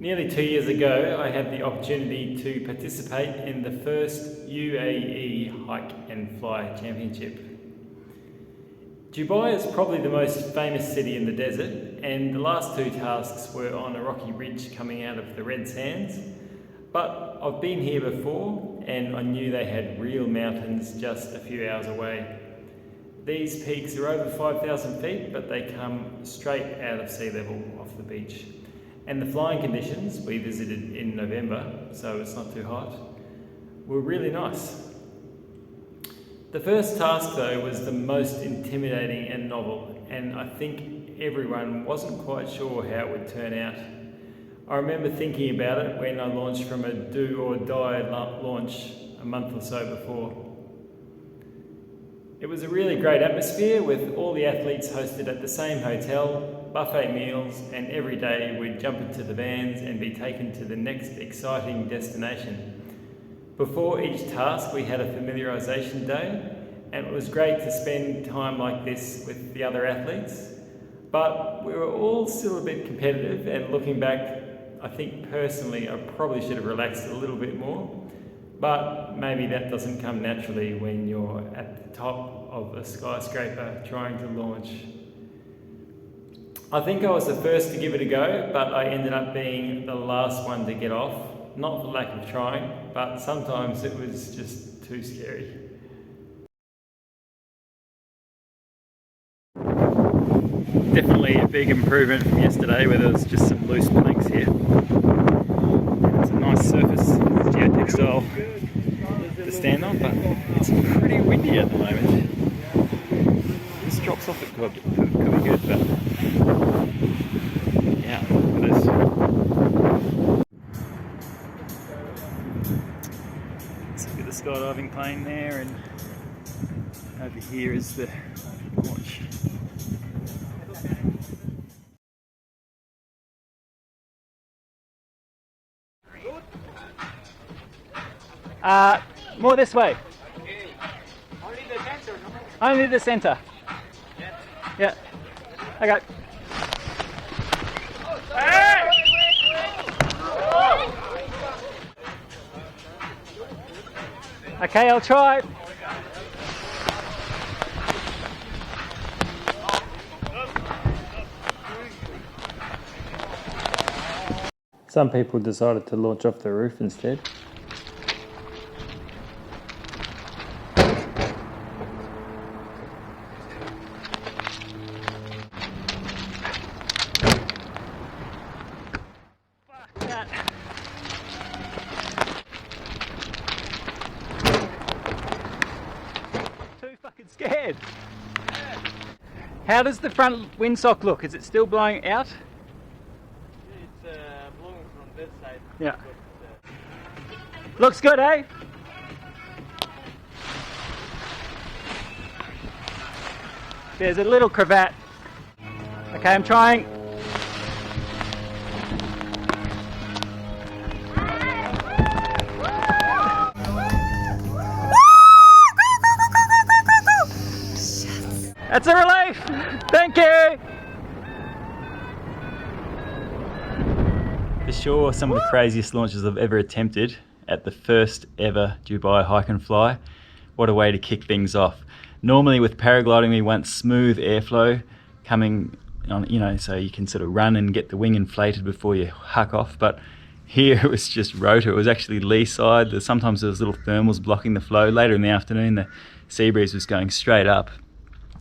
Nearly 2 years ago, I had the opportunity to participate in the first UAE Hike and Fly Championship. Dubai is probably the most famous city in the desert, and the last two tasks were on a rocky ridge coming out of the red sands. But I've been here before, and I knew they had real mountains just a few hours away. These peaks are over 5,000 feet, but they come straight out of sea level off the beach. And the flying conditions, we visited in November, so it's not too hot, were really nice. The first task though was the most intimidating and novel, and I think everyone wasn't quite sure how it would turn out. I remember thinking about it when I launched from a do or die launch a month or so before. It was a really great atmosphere with all the athletes hosted at the same hotel, buffet meals, and every day we'd jump into the vans and be taken to the next exciting destination. Before each task we had a familiarisation day, and it was great to spend time like this with the other athletes. But we were all still a bit competitive, and looking back, I think personally I probably should have relaxed a little bit more. But maybe that doesn't come naturally when you're at the top of a skyscraper trying to launch. I think I was the first to give it a go, but I ended up being the last one to get off. Not for lack of trying, but sometimes it was just too scary. Definitely a big improvement from yesterday where there was just some loose planks here. It's a nice surface, geotextile to stand on, but it's pretty windy at the moment. This drops off, it could be good, but yeah, look at this. Let's look at the skydiving plane there, and over here is the launch. More this way. Okay. Only the center, no? Only the center. Yeah. Okay. Hey! Okay, I'll try. Some people decided to launch off the roof instead. Too fucking scared. How does the front windsock look? Is it still blowing out? It's blowing from this side. Yeah. Looks good, eh? There's a little cravat. Okay, I'm trying. That's a relief! Thank you! For sure, some of the craziest launches I've ever attempted at the first ever Dubai Hike and Fly. What a way to kick things off. Normally with paragliding we want smooth airflow coming on, you know, so you can sort of run and get the wing inflated before you huck off, but here it was just rotor. It was actually lee side. Sometimes there was little thermals blocking the flow. Later in the afternoon the sea breeze was going straight up.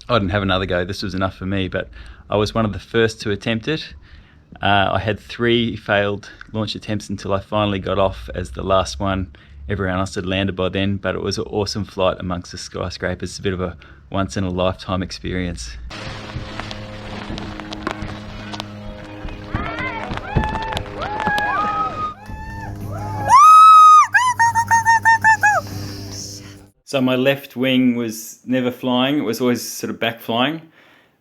I didn't have another go, this was enough for me, but I was one of the first to attempt it. I had 3 failed launch attempts until I finally got off as the last one. Everyone else had landed by then, but it was an awesome flight amongst the skyscrapers. It's a bit of a once in a lifetime experience. So my left wing was never flying, it was always sort of back flying,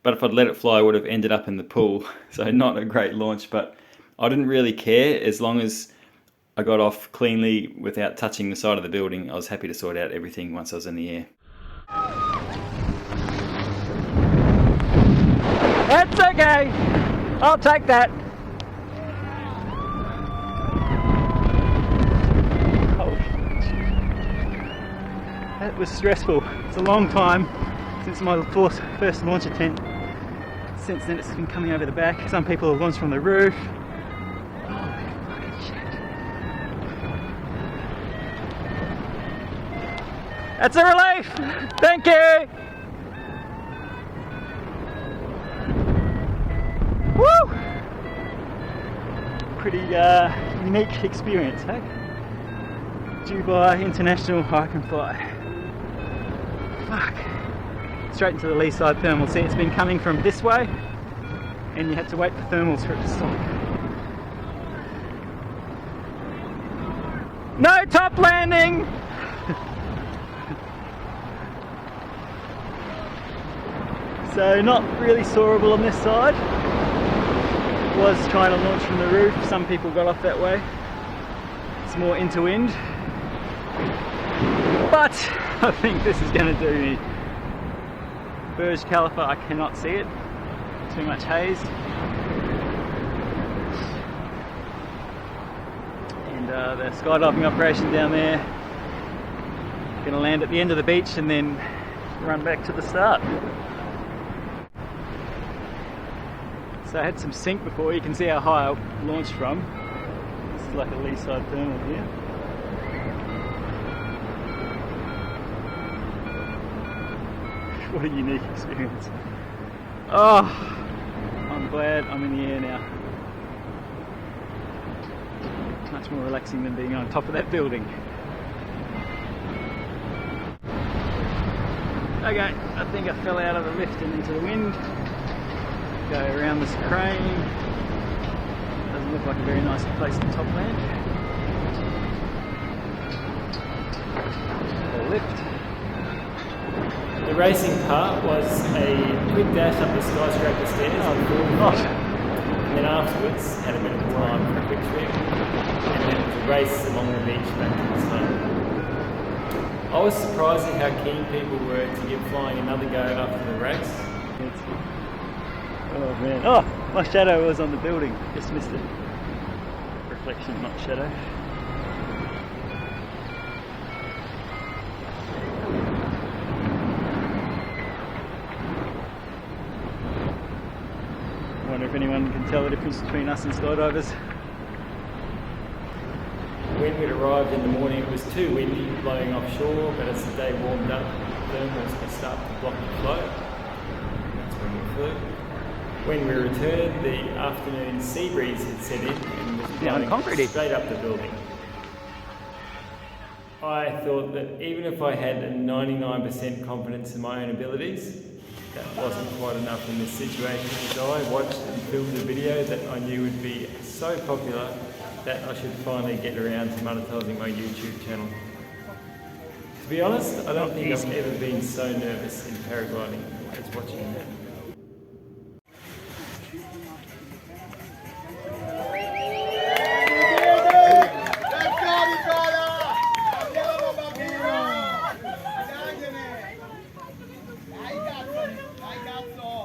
but if I'd let it fly I would have ended up in the pool. So not a great launch, but I didn't really care as long as I got off cleanly without touching the side of the building. I was happy to sort out everything once I was in the air. That's okay, I'll take that. That was stressful. It's a long time since my first launch attempt. Since then it's been coming over the back. Some people have launched from the roof. Holy fucking shit. That's a relief! Thank you! Woo! Pretty unique experience, hey? Dubai International Hike and Fly. Fuck. Straight into the lee side thermal. See, it's been coming from this way, and you had to wait for thermals for it to stop. No top landing! So not really soarable on this side. Was trying to launch from the roof. Some people got off that way. It's more into wind. But I think this is going to do me. Burj Khalifa, I cannot see it. Too much haze. And the skydiving operation down there. Going to land at the end of the beach and then run back to the start. So I had some sink before. You can see how high I launched from. This is like a lee side thermal here. What a unique experience. Oh, I'm glad I'm in the air now. Much more relaxing than being on top of that building. Okay, I think I fell out of the lift and into the wind. Go around this crane. Doesn't look like a very nice place to top land. A lift. The racing part was a quick dash up the skyscraper stairs. And then afterwards, had a bit of time for a quick swim. And then it was a race along the beach back to the sun. I was surprised at how keen people were to get flying another go after the race. Oh man. Oh, my shadow was on the building. Just missed it. Reflection, not shadow. I wonder if anyone can tell the difference between us and skydivers. When we'd arrived in the morning, it was too windy, blowing offshore, but as the day warmed up, thermals would start to block the flow. That's when we flew. When we returned, the afternoon sea breeze had set in and was blowing straight up the building. I thought that even if I had a 99% confidence in my own abilities, that wasn't quite enough in this situation. So I watched and filmed a video that I knew would be so popular that I should finally get around to monetising my YouTube channel. To be honest, I don't think I've ever been so nervous in paragliding as watching that.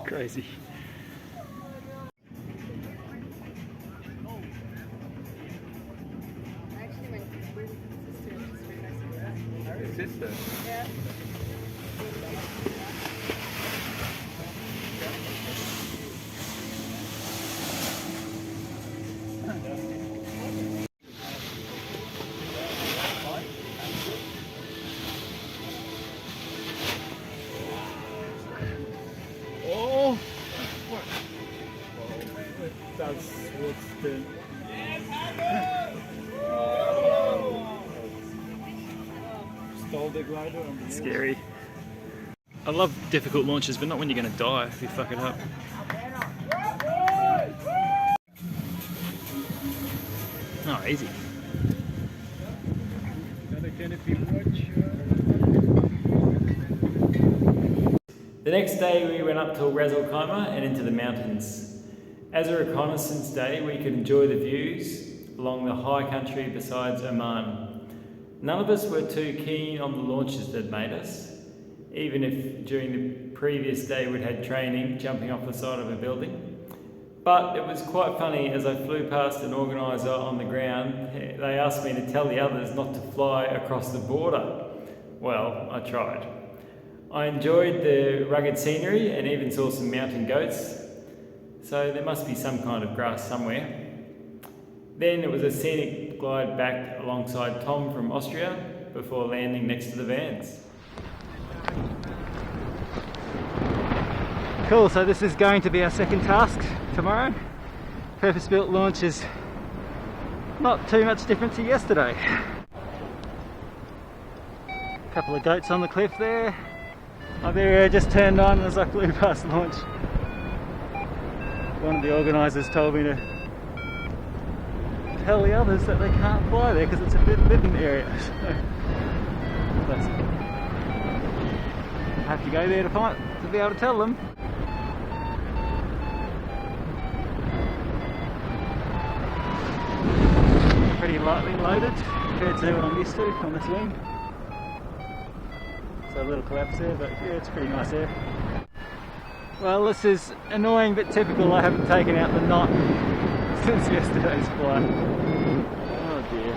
Crazy. Sister? Yeah. Oh! That's what's the... Stole the glider on the scary. I love difficult launches, but not when you're going to die if you fuck it up. Oh, easy. The next day we went up to Ras Al Khaimah and into the mountains. As a reconnaissance day, we could enjoy the views along the high country besides Oman. None of us were too keen on the launches that made us, even if during the previous day we'd had training jumping off the side of a building. But it was quite funny as I flew past an organiser on the ground. They asked me to tell the others not to fly across the border. Well, I tried. I enjoyed the rugged scenery and even saw some mountain goats, so there must be some kind of grass somewhere. Then it was a scenic glide back alongside Tom from Austria before landing next to the vans. Cool, so this is going to be our second task tomorrow. Purpose-built launch is not too much different to yesterday. A couple of goats on the cliff there. My area just turned on as I flew past launch. One of the organisers told me to tell the others that they can't fly there because it's a forbidden area. So, I have to go there to be able to tell them. Pretty lightly loaded compared to what I'm used to on this wing. So a little collapse there, but yeah, it's pretty nice there. Well, this is annoying but typical. I haven't taken out the knot since yesterday's flight. Oh dear.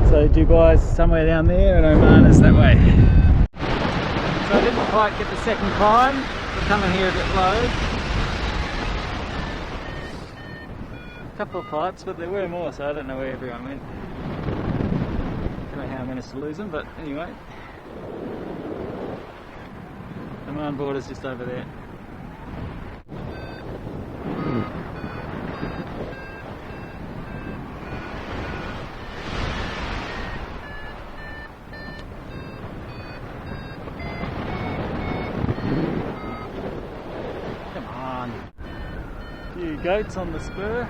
So Dubai's somewhere down there and Oman is that way. So I didn't quite get the second climb. We're coming here a bit low. A couple of flights, but there were more, so I don't know where everyone went. Don't know how I managed to lose them, but anyway. The Oman border's just over there. Come on. A few goats on the spur.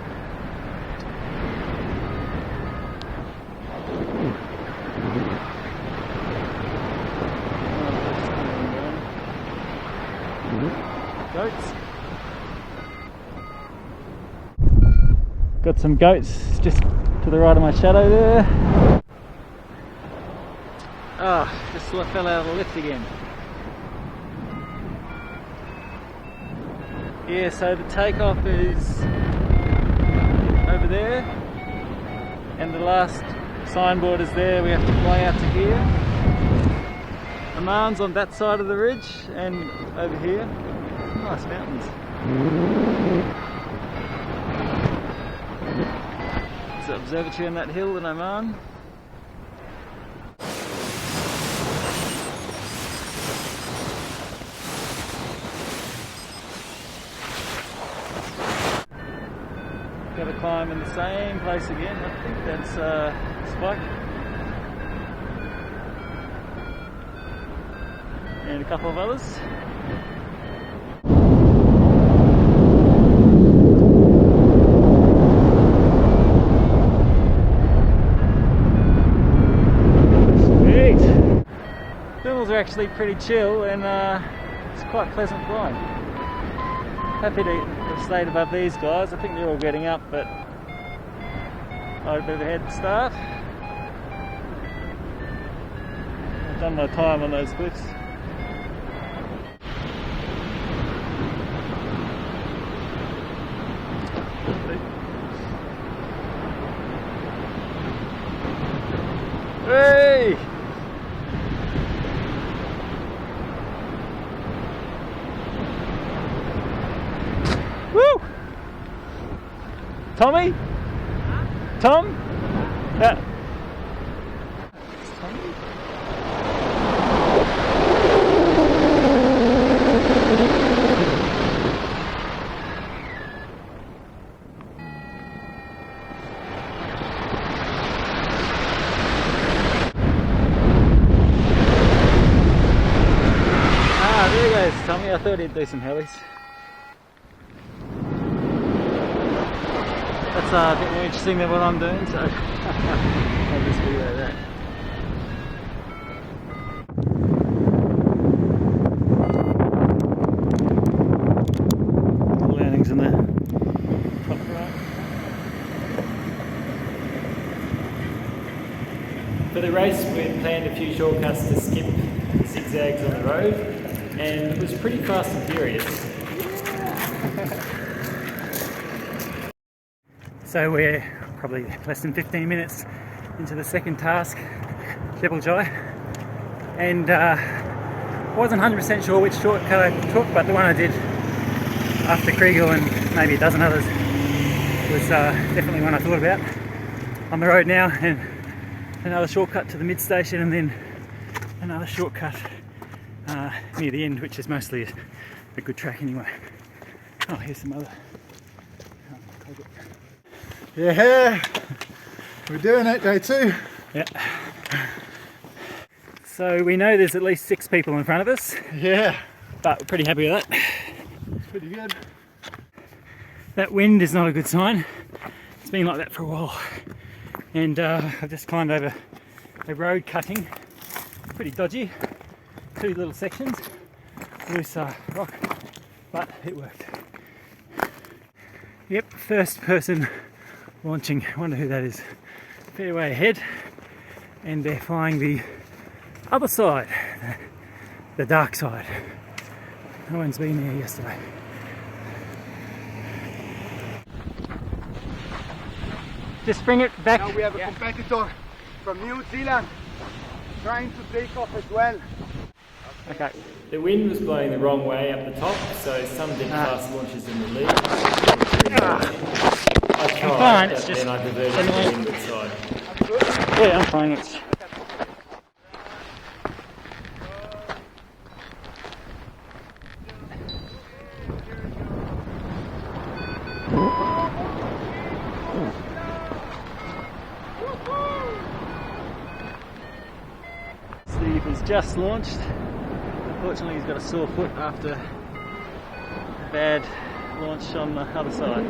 Goats. Got some goats just to the right of my shadow there. Oh, just fell out of the lift again. Yeah, so the takeoff is over there and the last signboard is there. We have to fly out to here. Oman's on that side of the ridge and over here. Nice mountains. There's an observatory on that hill in Oman. Got to climb in the same place again. I think that's Spike. And a couple of others. Sweet! Thermals are actually pretty chill and it's quite pleasant flying. Happy to have stayed above these guys. I think they're all getting up, but I had a bit of a head start. I've done my time on those cliffs. Hey! Woo! Tommy? Tom? Yeah. Tommy? There goes Tommy. I thought he'd do some helis. That's a bit more interesting than what I'm doing, so I'll just video that. The landings in the top right. For the race, we had planned a few shortcuts to skip the zigzags on the road, and it was pretty fast and furious. So we're probably less than 15 minutes into the second task, Jebel Jai, and wasn't 100% sure which shortcut I took, but the one I did after Kriegel and maybe a dozen others was definitely one I thought about. On the road now, and another shortcut to the mid station, and then another shortcut near the end, which is mostly a good track anyway. Oh, here's some other. Yeah, we're doing it, day 2. Yeah. So we know there's at least 6 people in front of us. Yeah, But we're pretty happy with that. pretty good. That wind is not a good sign. It's been like that for a while. And I've just climbed over a road cutting. Pretty dodgy. 2 little sections. Loose rock. But it worked. Yep, first person launching. I wonder who that is. Fair way ahead. And they're flying the other side. The dark side. No one's been there yesterday. Just bring it back. Now we have a competitor from New Zealand trying to take off as well. Okay. The wind was blowing the wrong way up the top, so some did fast launches in the lead. I tried, fine, it's but just then I diverted to the windward side. Yeah, I'm fine. It's... Steve has just launched. Unfortunately, he's got a sore foot after a bad launch on the other side.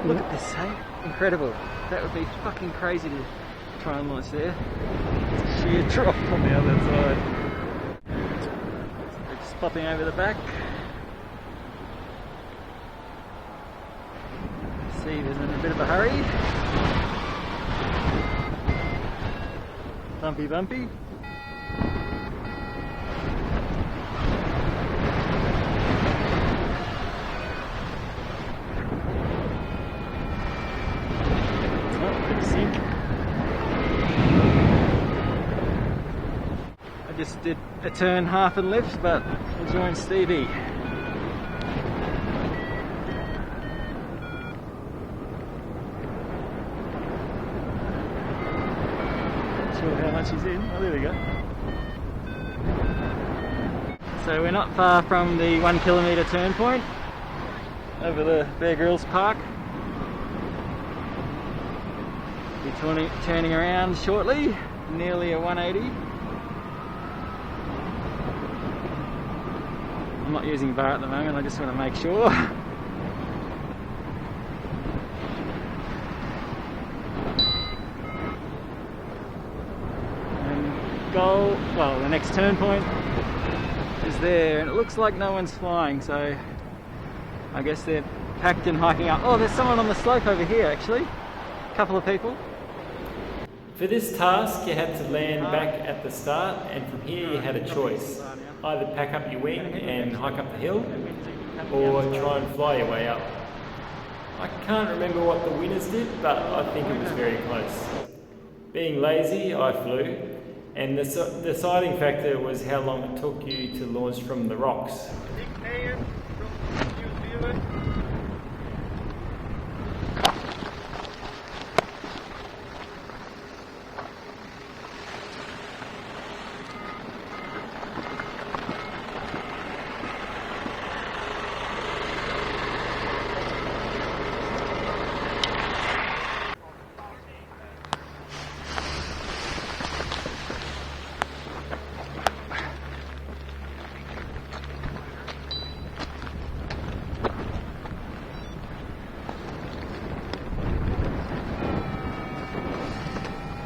Look at this, hey? Incredible. That would be fucking crazy to try and launch there. It's a sheer drop on the other side. So we're just popping over the back. Steve is in a bit of a hurry. Bumpy, bumpy. Just did a turn half and lift, but we'll join Stevie. Not sure how much he's in. Oh, there we go. So we're not far from the 1 kilometre turn point over the Bear Grylls Park. Be turning around shortly, nearly a 180. I'm not using bar at the moment, I just want to make sure. And goal, well, the next turn point is there, and it looks like no one's flying, so I guess they're packed and hiking up. Oh, there's someone on the slope over here actually. A couple of people. For this task, you had to land back at the start, and from here you had a choice. Either pack up your wing and hike up the hill, or try and fly your way up. I can't remember what the winners did, but I think it was very close. Being lazy, I flew, and the deciding factor was how long it took you to launch from the rocks.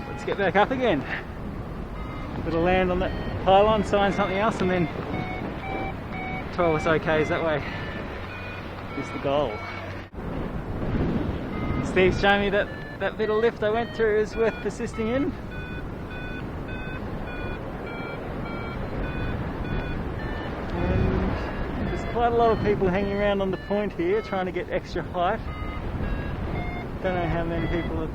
Let's get back up again. It'll land on that pylon, sign something else, and then 12 or so k's that way is the goal. Steve's showing me that that little lift I went through is worth persisting in. And there's quite a lot of people hanging around on the point here trying to get extra height. Don't know how many people have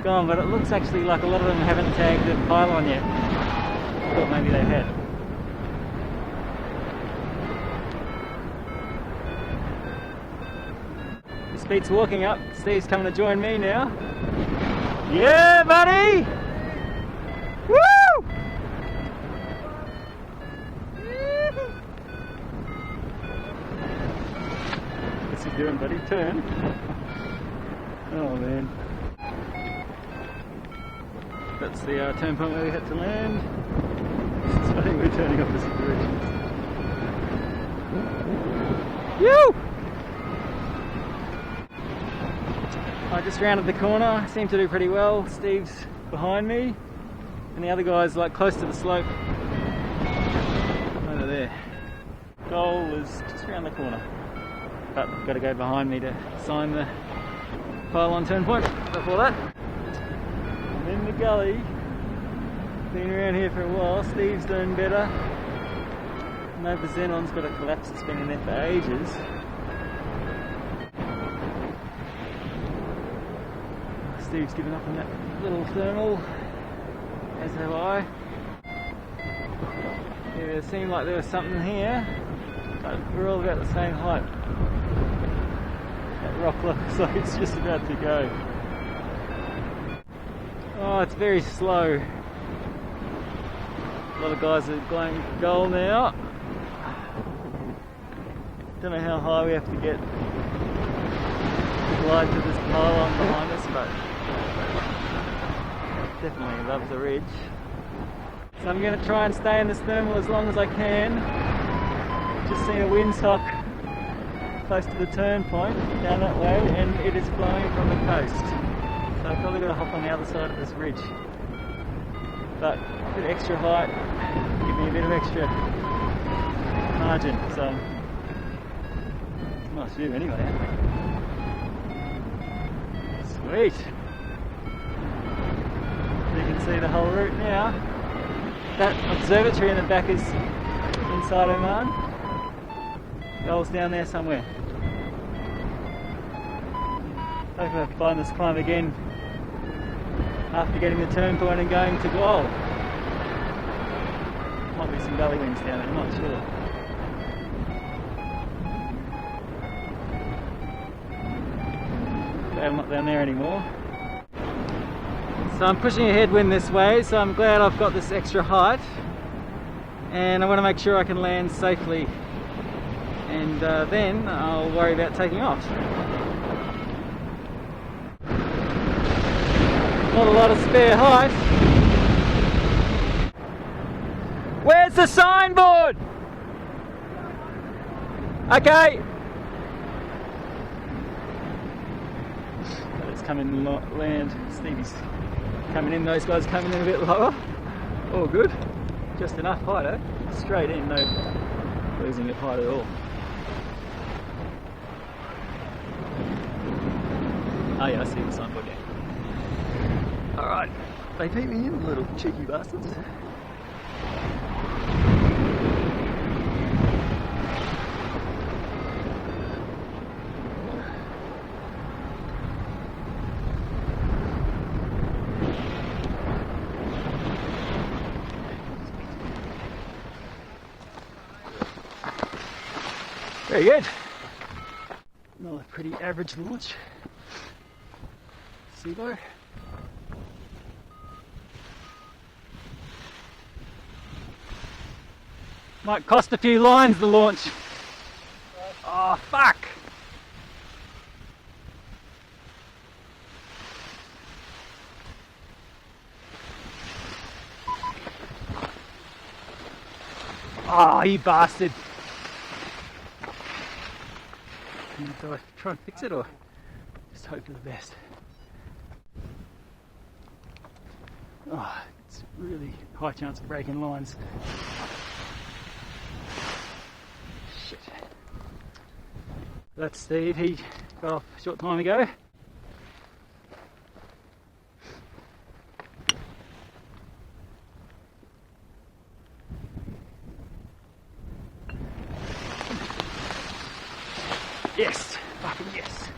gone, but it looks actually like a lot of them haven't tagged the pylon yet. I thought maybe they had. This Pete's walking up. Steve's coming to join me now. Yeah, buddy! Woo! What's he doing, buddy? Turn. Oh man. That's the turn point where we had to land. I think we're turning opposite directions. Woo! I just rounded the corner, seemed to do pretty well. Steve's behind me, and the other guy's like close to the slope. Over there. Goal was just around the corner, but got to go behind me to sign the pylon turn point before that. I'm in the gully. Been around here for a while. Steve's doing better. Nova Xenon's got a collapse. It's been in there for ages. Steve's given up on that little thermal, as have I. Yeah, it seemed like there was something here, but we're all about the same height. That rock looks like it's just about to go. Oh, it's very slow. A lot of guys are going goal now. Don't know how high we have to get to glide to this pylon behind us, but definitely love the ridge. So I'm going to try and stay in this thermal as long as I can. Just seen a windsock close to the turn point down that way, and it is blowing from the coast. So I've probably got to hop on the other side of this ridge. But a bit extra height, give me a bit of extra margin. So it's a nice view anyway. Sweet. You can see the whole route now. That observatory in the back is inside Oman. Goal's down there somewhere. Hope I find this climb again after getting the turn point and going to goal. Might be some gully wings down there, I'm not sure. Glad I'm not down there anymore. So I'm pushing a headwind this way, so I'm glad I've got this extra height, and I want to make sure I can land safely, and then I'll worry about taking off. Not a lot of spare height. Where's the signboard? Okay. Let's come in and land. Stevie's coming in, those guys coming in a bit lower. All good. Just enough height, eh? Straight in, no losing of height at all. Oh yeah, I see the signboard there. Alright, they beat me in, little cheeky bastards. Very good. Another pretty average launch. Seabow. Might cost a few lines, the launch. Oh, fuck! Oh, you bastard! Do I try and fix it or just hope for the best? Oh, it's really high chance of breaking lines. Shit. That's Steve, he got off a short time ago. Yes, fucking yes.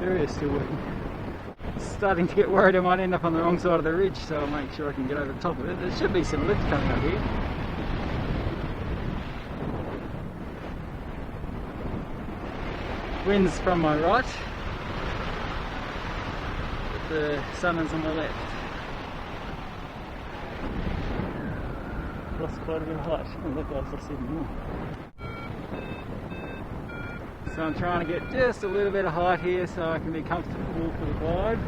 area is still working. Starting to get worried I might end up on the wrong side of the ridge, so I'll make sure I can get over the top of it. There should be some lift coming up here. Wind's from my right, but the sun is on my left. Lost quite a bit of height. Oh look, I've lost even more. So I'm trying to get just a little bit of height here so I can be comfortable for the glide.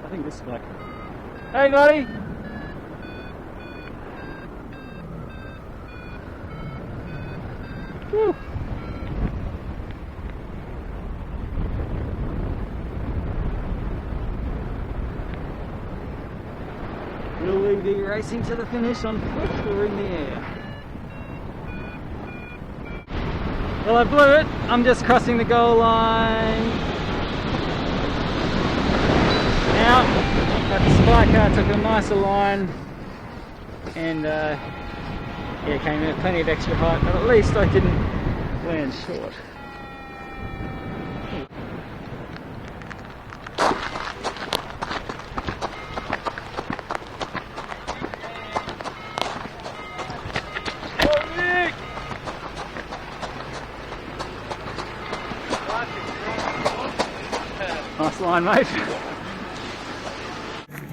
I think this is like... Hey buddy! Woo! Will we be racing to the finish on foot or in the air? Well, I blew it. I'm just crossing the goal line. Now, that spiker took a nicer line and yeah, came in at plenty of extra height, but at least I didn't land short. Nice line, mate.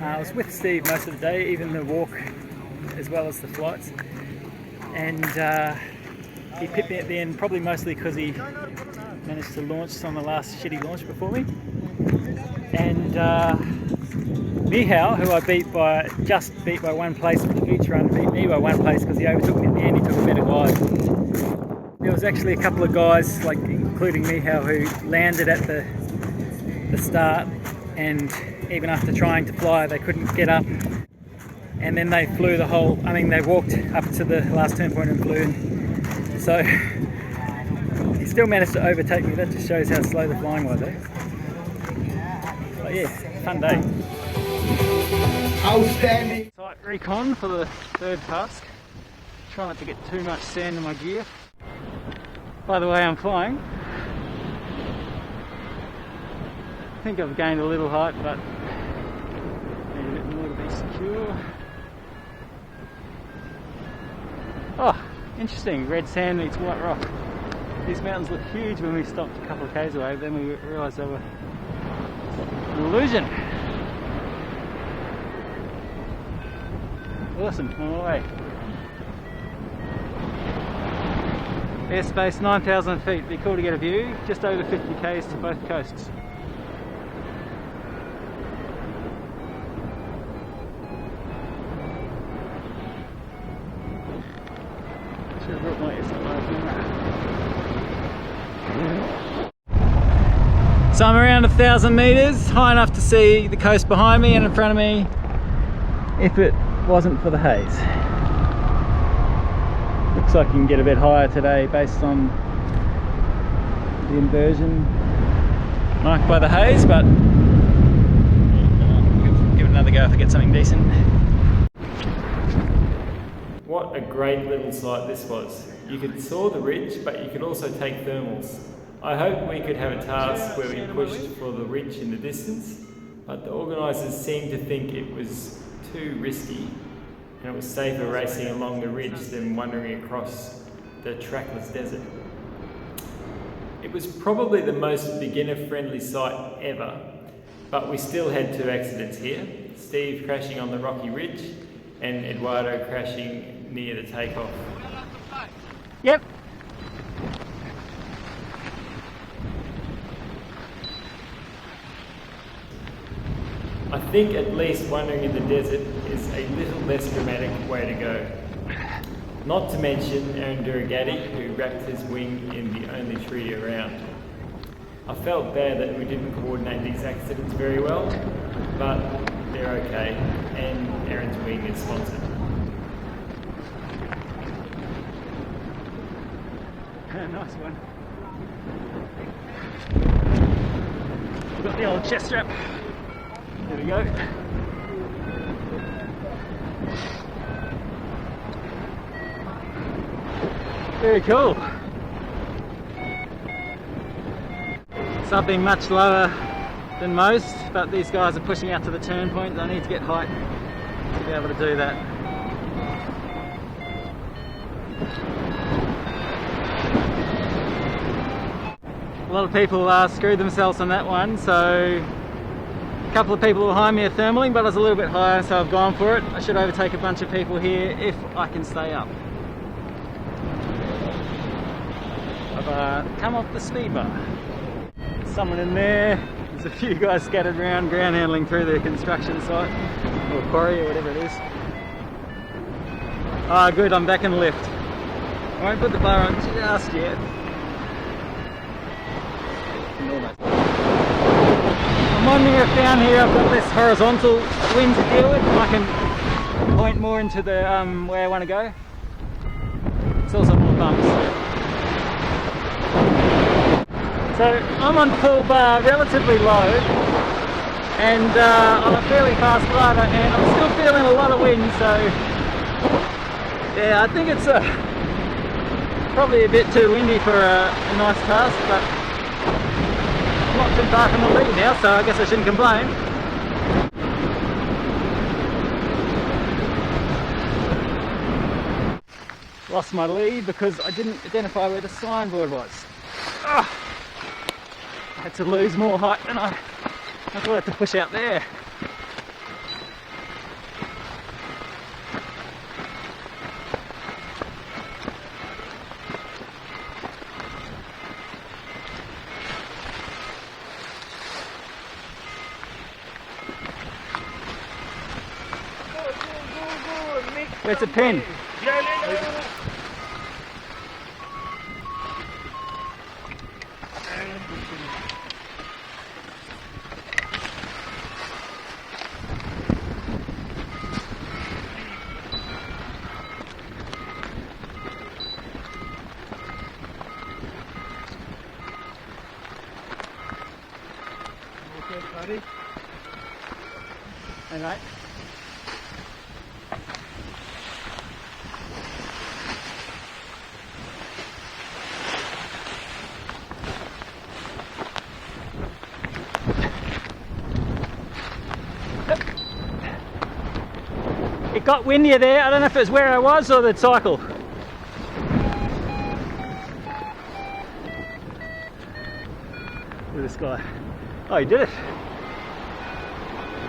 I was with Steve most of the day, even the walk as well as the flights, and he pipped me at the end, probably mostly because he managed to launch on the last shitty launch before me. And Mihal, who I just beat by one place for the beach run, beat me by one place because he overtook me at the end. He took a better glide. There was actually a couple of guys, like including Mihal, who landed at the start, and even after trying to fly they couldn't get up, and then they flew the whole, I mean they walked up to the last turn point and flew, and so he still managed to overtake me. That just shows how slow the flying was, eh? But yeah, fun day. Outstanding. Tight recon for the third task. Try not to get too much sand in my gear. By the way, I'm flying. I think I've gained a little height, but need a bit more to be secure. Oh, interesting. Red sand meets white rock. These mountains looked huge when we stopped a couple of k's away, but then we realised they were an illusion. Awesome, on my way. Airspace 9,000 feet. Be cool to get a view. Just over 50 k's to both coasts. So I'm around 1,000 metres, high enough to see the coast behind me and in front of me if it wasn't for the haze. Looks like you can get a bit higher today based on the inversion marked by the haze, but give it another go if I get something decent. What a great little site this was. You could soar the ridge, but you could also take thermals. I hoped we could have a task where we pushed for the ridge in the distance, but the organisers seemed to think it was too risky and it was safer racing along the ridge than wandering across the trackless desert. It was probably the most beginner-friendly site ever, but we still had two accidents here. Steve crashing on the rocky ridge and Eduardo crashing near the takeoff. Yep. I think at least wandering in the desert is a little less dramatic way to go. Not to mention Aaron Duragatti, who wrapped his wing in the only tree around. I felt bad that we didn't coordinate these accidents very well, but they're okay, and Aaron's wing is sponsored. Nice one. We've got the old chest strap. There we go. Very cool. So I've been much lower than most, but these guys are pushing out to the turn point. I need to get height to be able to do that. A lot of people screwed themselves on that one, so a couple of people behind me are thermaling, but I was a little bit higher, so I've gone for it. I should overtake a bunch of people here if I can stay up. I've come off the speed bar. Someone in there. There's a few guys scattered around ground handling through the construction site, or quarry, or whatever it is. Ah, good, I'm back in the lift. I won't put the bar on just yet. I'm wondering if down here I've got less horizontal wind to deal with, and I can point more into the where I want to go. It's also more bumps. So I'm on full bar, relatively low, and on a fairly fast glider, and I'm still feeling a lot of wind, so yeah, I think it's probably a bit too windy for a nice task, but I'm not too far from the lead now, so I guess I shouldn't complain. Lost my lead because I didn't identify where the signboard was. Ah! I had to lose more height than I thought I had to push out there. Where's the pin? Buddy. All right. It got windier there. I don't know if it was where I was or the cycle. Look at this guy. Oh, he did it.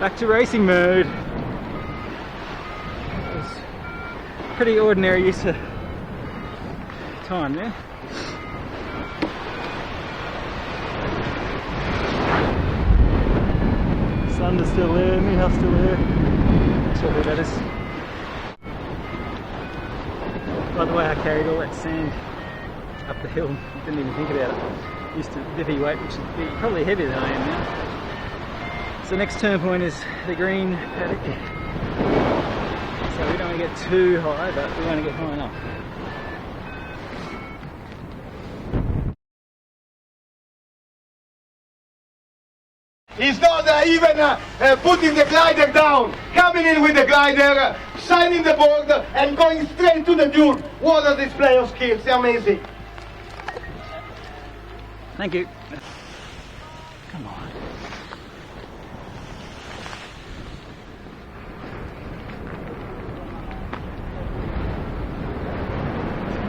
Back to racing mode. That was pretty ordinary use of time there. Sun is still there, Miha's still there. Not sure who that is. By the way, I carried all that sand up the hill. Didn't even think about it. Used to divvy weight, which would be probably heavier than I am now. So the next turn point is the green paddock. So we don't want to get too high, but we want to get high enough. He's not even putting the glider down, coming in with the glider, signing the board, and going straight to the dune. What a display of skills, amazing. Thank you. Come on.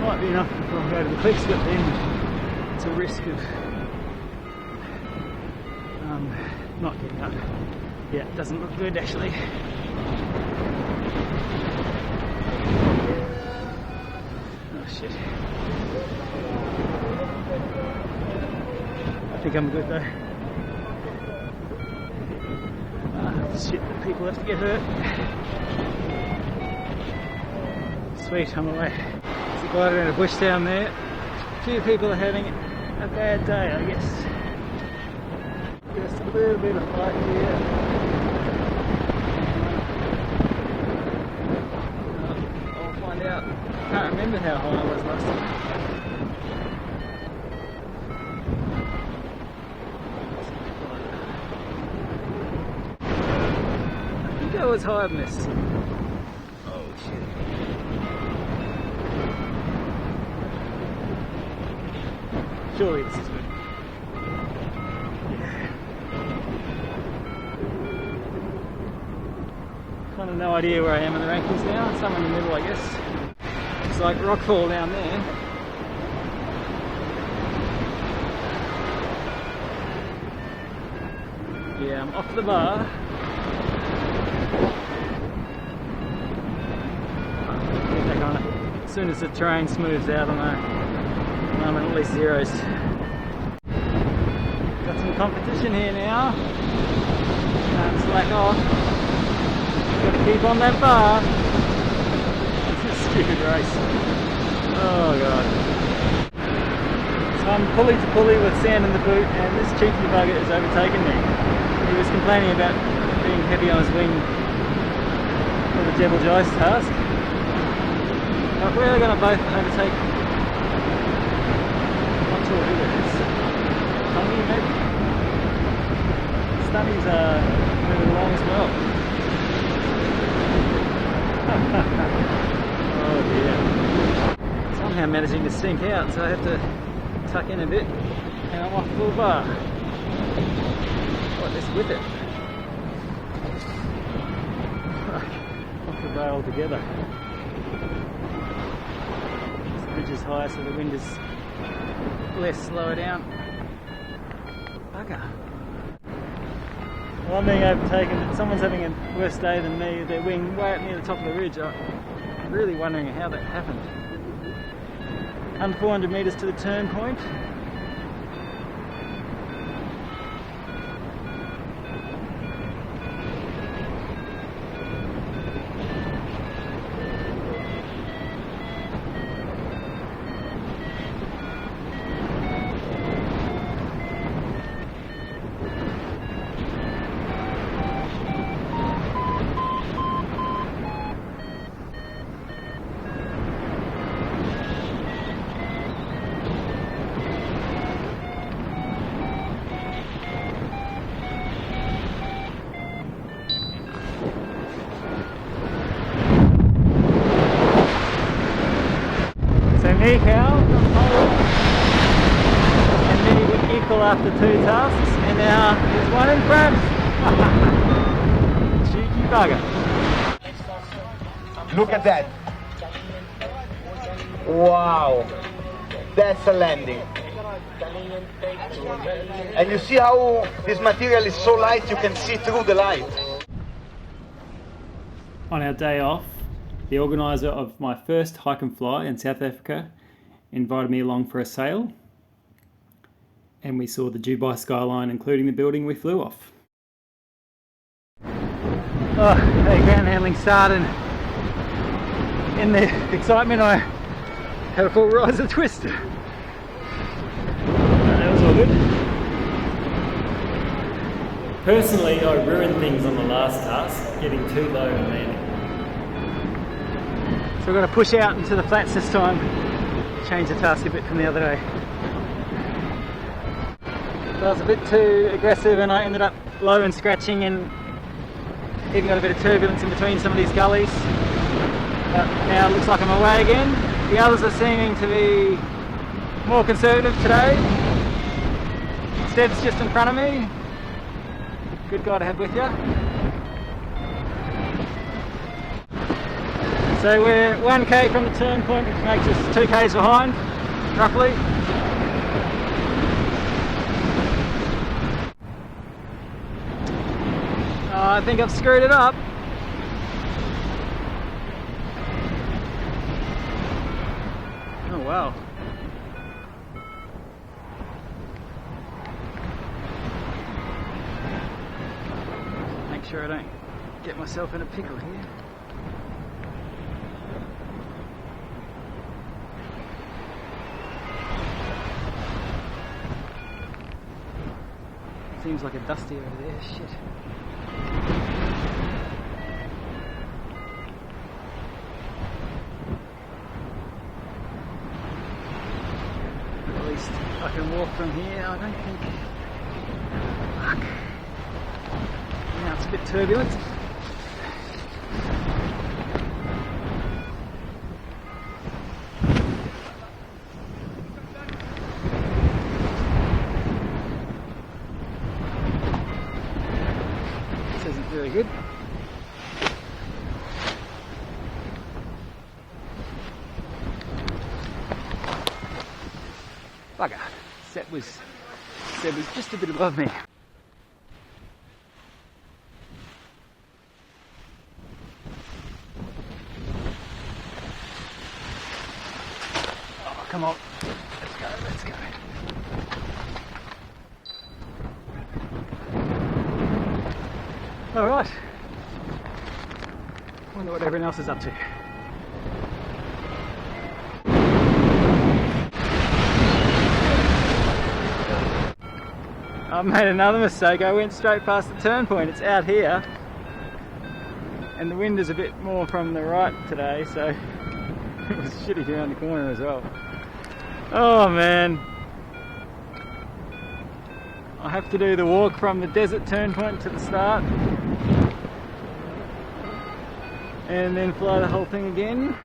Might be enough before I go to the cliffs, but then it's a risk of not getting up. Yeah, it doesn't look good actually. Oh shit. I think I'm good though. Shit, the people have to get hurt. Sweet, I'm away. There's a glider in a bush down there. A few people are having a bad day, I guess. Just a little bit of height here. I'll find out. I can't remember how high I was last time. I think I was higher than this. Oh shit. Surely this is good. have no idea where I am in the rankings now. Somewhere in the middle, I guess. Looks like rockfall down there. Yeah, I'm off the bar. Get back on it. As soon as the terrain smooths out, I'm at least zeros. Got some competition here now. Can't slack off. Gotta keep on that bar. This is a stupid race. Oh god. So I'm pulley to pulley with sand in the boot, and this cheeky bugger has overtaken me. He was complaining about being heavy on his wing for the Jebel Jais task. But we're going to both overtake. Not sure who it is. Tommy, maybe? Stunnies are moving along as well. Oh dear. Somehow managing to sink out, so I have to tuck in a bit, and I'm off full bar. What, let's whip it. Off the bar altogether. This bridge is high, so the wind is less lower down. Bugger. Well, I'm being overtaken. Someone's having a worse day than me. Their wing way up near the top of the ridge. I'm really wondering how that happened. Under 400 metres to the turn point. Me, Cal, and then he would equal after 2 tasks, and now there's one in front. Cheeky bugger. Look at that. Wow. That's a landing. And you see how this material is so light you can see through the light. On our day off, the organiser of my first hike and fly in South Africa invited me along for a sail, and we saw the Dubai skyline, including the building we flew off. Oh, hey, ground handling started. In the excitement, I had a full riser twist. That was all good. Personally, I ruined things on the last task, getting too low and landing. So we've got to push out into the flats this time, change the task a bit from the other day. So I was a bit too aggressive and I ended up low and scratching, and even got a bit of turbulence in between some of these gullies. But now it looks like I'm away again. The others are seeming to be more conservative today. Stev's just in front of me. Good guy to have with you. So we're 1k from the turn point, which makes us 2k's behind, roughly. I think I've screwed it up. Oh wow. Make sure I don't get myself in a pickle here. Seems like a dusty over there, shit. At least I can walk from here, I don't think. Fuck. Now it's a bit turbulent. This isn't very good. said was just a bit above me. Oh, come on. Let's go. All right. Wonder what everyone else is up to. I made another mistake. I went straight past the turn point. It's out here, and the wind is a bit more from the right today, so it was shitty around the corner as well. Oh man, I have to do the walk from the desert turn point to the start and then fly the whole thing again.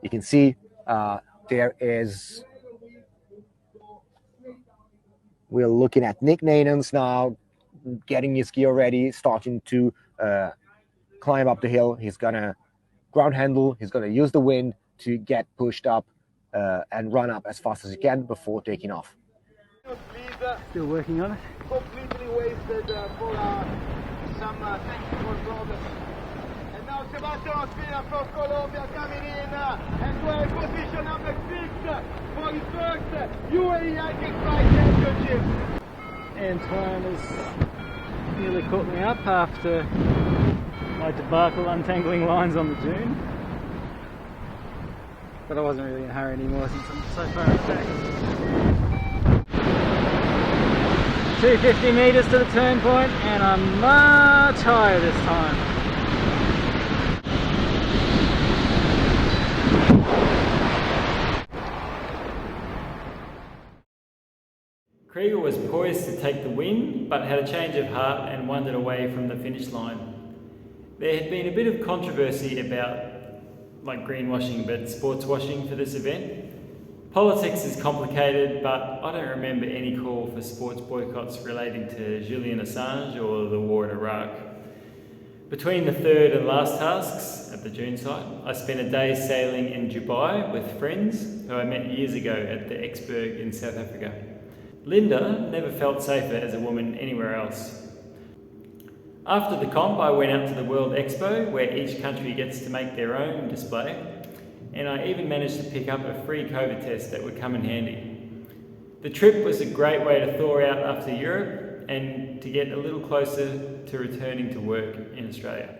You can see there is, we're looking at Nick Nanon's now, getting his gear ready, starting to climb up the hill. He's gonna ground handle, he's gonna use the wind to get pushed up and run up as fast as he can before taking off. Still working on it. Completely wasted for some technical problems. And now Sebastian Ospina from Colombia coming in and to position number 6 for his first UAE hiking flight championship. Antoine has nearly caught me up after my debacle untangling lines on the dune. But I wasn't really in a hurry anymore since I'm so far back. 250 metres to the turn point, and I'm much higher this time. Krieger was poised to take the win, but had a change of heart and wandered away from the finish line. There had been a bit of controversy about, like greenwashing, but sports washing for this event. Politics is complicated, but I don't remember any call for sports boycotts relating to Julian Assange or the war in Iraq. Between the third and last tasks at the dune site, I spent a day sailing in Dubai with friends who I met years ago at the Exberg in South Africa. Linda never felt safer as a woman anywhere else. After the comp, I went out to the World Expo, where each country gets to make their own display, and I even managed to pick up a free COVID test that would come in handy. The trip was a great way to thaw out after Europe and to get a little closer to returning to work in Australia.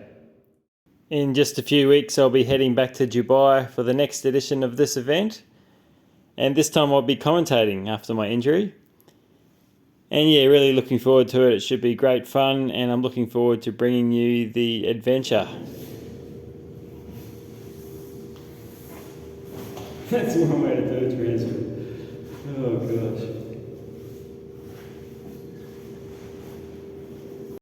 In just a few weeks, I'll be heading back to Dubai for the next edition of this event, and this time I'll be commentating after my injury. And yeah, really looking forward to it. It should be great fun, and I'm looking forward to bringing you the adventure. That's one way to do it, Teresa. Oh gosh.